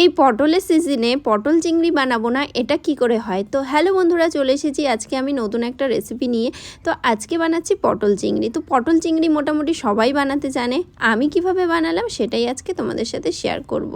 এই পটলের সিজনে পটল চিংড়ি বানাবো না, এটা কি করে হয়? তো হ্যালো বন্ধুরা, চলে এসেছি আজকে আমি নতুন একটা রেসিপি নিয়ে। তো আজকে বানাচ্ছি পটল চিংড়ি। তো পটল চিংড়ি মোটামুটি সবাই বানাতে জানে। আমি কিভাবে বানালাম সেটাই আজকে তোমাদের সাথে শেয়ার করব।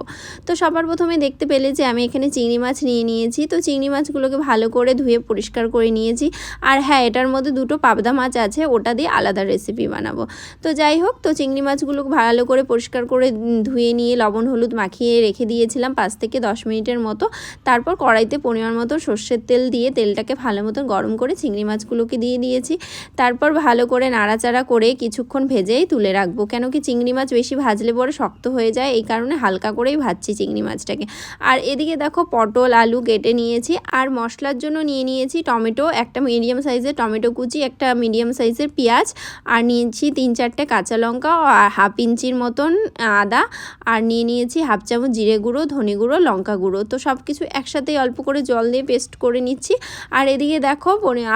তো সবার প্রথমে দেখতে পেলে যে আমি এখানে চিংড়ি মাছ নিয়ে নিয়েছি। তো চিংড়ি মাছগুলোকে ভালো করে ধুয়ে পরিষ্কার করে নিয়েছি। আর হ্যাঁ, এটার মধ্যে দুটো পাবদা মাছ আছে, ওটা দিয়ে আলাদা রেসিপি বানাবো। তো যাই হোক, তো চিংড়ি মাছগুলো ভালো করে পরিষ্কার করে ধুয়ে নিয়ে লবণ হলুদ মাখিয়ে রেখে দিয়েছিলাম 5 থেকে 10 মিনিটের মতো। তারপর কড়াইতে পরিমাণ মতো সর্ষের তেল দিয়ে তেলটাকে ভালো মতো গরম করে চিংড়ি মাছগুলোকে দিয়ে দিয়েছি। তারপর ভালো করে নাড়াচাড়া করে কিছুক্ষণ ভেজেই তুলে রাখবো, কেন কি চিংড়ি মাছ বেশি ভাজলে পরে শক্ত হয়ে যায়, এই কারণে হালকা করেই ভাজছি চিংড়ি মাছটাকে। আর এদিকে দেখো পটল আলু কেটে নিয়েছি, আর মশলার জন্য নিয়ে নিয়েছি টমেটো, একটা মিডিয়াম সাইজের টমেটো কুচি, একটা মিডিয়াম সাইজের পেঁয়াজ, আর নিয়েছি 3-4টে কাঁচা লঙ্কা, আর হাফ ইঞ্চির মতন আদা, আর নিয়ে নিয়েছি হাফ চামচ জিরে গুঁড়ো, ধনে গুঁড়ো, লঙ্কা গুঁড়ো। তো সব কিছু একসাথেই অল্প করে জল দিয়ে পেস্ট করে নিচ্ছি। আর এদিকে দেখো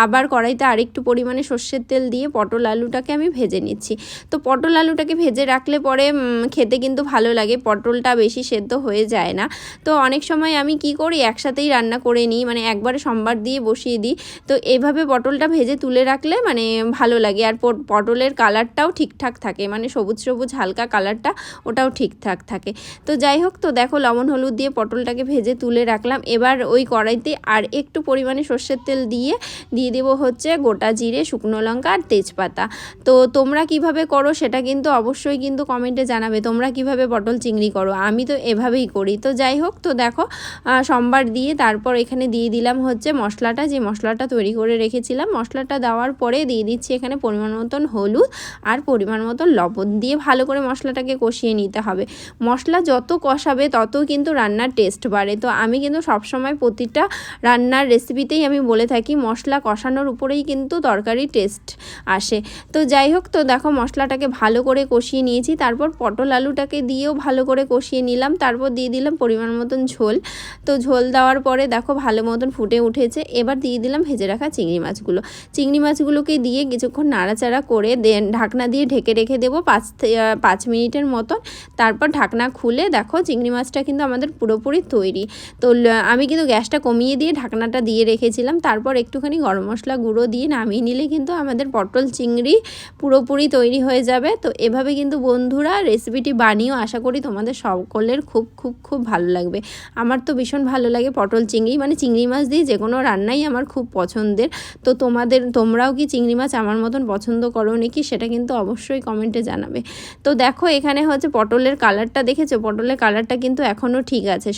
আবার কড়াইতে আরেকটু পরিমাণে সর্ষের তেল দিয়ে পটল আলুটাকে আমি ভেজে নিচ্ছি। তো পটল আলুটাকে ভেজে রাখলে পরে খেতে কিন্তু ভালো লাগে, পটলটা বেশি সেদ্ধ হয়ে যায় না। তো অনেক সময় আমি কি করি, একসাথেই রান্না করে নিই, মানে একবারে সম্বার দিয়ে বসিয়ে দিই। তো এইভাবে পটলটা ভেজে তুলে রাখলে মানে ভালো লাগে। আর পটলের কালারটাও ঠিকঠাক থাকে, মানে সবুজ সবুজ হালকা কালারটা ওটাও ঠিকঠাক থাকে। তো যাই হোক, তো দেখো লবণ হলুদ দিয়ে পটলটাকে ভেজে তুলে রাখলাম। এবার ওই কড়াইতে আর একটু পরিমাণে সর্ষের তেল দিয়ে দেবো হচ্ছে গোটা জিরে, শুকনো লঙ্কা আর তেজপাতা। তো তোমরা কিভাবে করো সেটা কিন্তু অবশ্যই কিন্তু কমেন্টে জানাবে, তোমরা কিভাবে পটল চিংড়ি করো। আমি তো এভাবেই করি। তো যাই হোক, তো দেখো সম্বার দিয়ে তারপর এখানে দিয়ে দিলাম হচ্ছে মশলাটা, যে মশলাটা তৈরি করে রেখেছিলাম। মশলাটা দেওয়ার পরে দিয়ে দিচ্ছি এখানে পরিমাণ মতন হলুদ আর পরিমাণ মতন লবণ দিয়ে ভালো করে মশলাটাকে কষিয়ে নিতে হবে। মশলা যত কষাবে তত কিন্তু রান্নার টেস্ট বাড়ে। তো আমি কিন্তু সবসময় প্রতিটা রান্নার রেসিপিতেই আমি বলে থাকি, মশলা কষানোর উপরেই কিন্তু তরকারি টেস্ট আসে। তো যাই হোক, তো দেখো মশলাটাকে ভালো করে কষিয়ে নিয়েছি। তারপর পটল আলুটাকে দিয়েও ভালো করে কষিয়ে নিলাম। তারপর দিয়ে দিলাম পরিমাণ মতন ঝোল। তো ঝোল দেওয়ার পরে দেখো ভালো মতন ফুটে উঠেছে। এবার দিয়ে দিলাম ভেজে রাখা চিংড়ি মাছগুলো। চিংড়ি মাছগুলোকে দিয়ে কিছুক্ষণ নাড়াচাড়া করে ঢাকনা দিয়ে ঢেকে রেখে দেবো 5 মিনিটের মতন। তারপর ঢাকনা খুলে দেখো চিংড়ি মাছটা কিন্তু আমাদের পুরোপুরি তৈরি। তো আমি কিন্তু গ্যাসটা কমিয়ে দিয়ে ঢাকনাটা দিয়ে রেখেছিলাম। তারপর একটুখানি গরম মশলা গুঁড়ো দিয়ে নামিয়ে নিলে কিন্তু আমাদের পটল চিংড়ি পুরোপুরি তৈরি হয়ে যাবে। তো এভাবে কিন্তু বন্ধুরা রেসিপিটি বানিয়েও আশা করি তোমাদের সকলের খুব খুব খুব ভালো লাগবে। আমার তো ভীষণ ভালো লাগে পটল চিংড়ি, মানে চিংড়ি মাছ দিয়ে যে কোনো রান্নাই আমার খুব পছন্দের। তো তোমরাও কি চিংড়ি মাছ আমার মতন পছন্দ করো নাকি সেটা কিন্তু অবশ্যই কমেন্টে জানাবে। তো দেখো এখানে হচ্ছে পটলের কালারটা দেখেছো, পটলের কালারটা কিন্তু এখনও ঠিক আছে।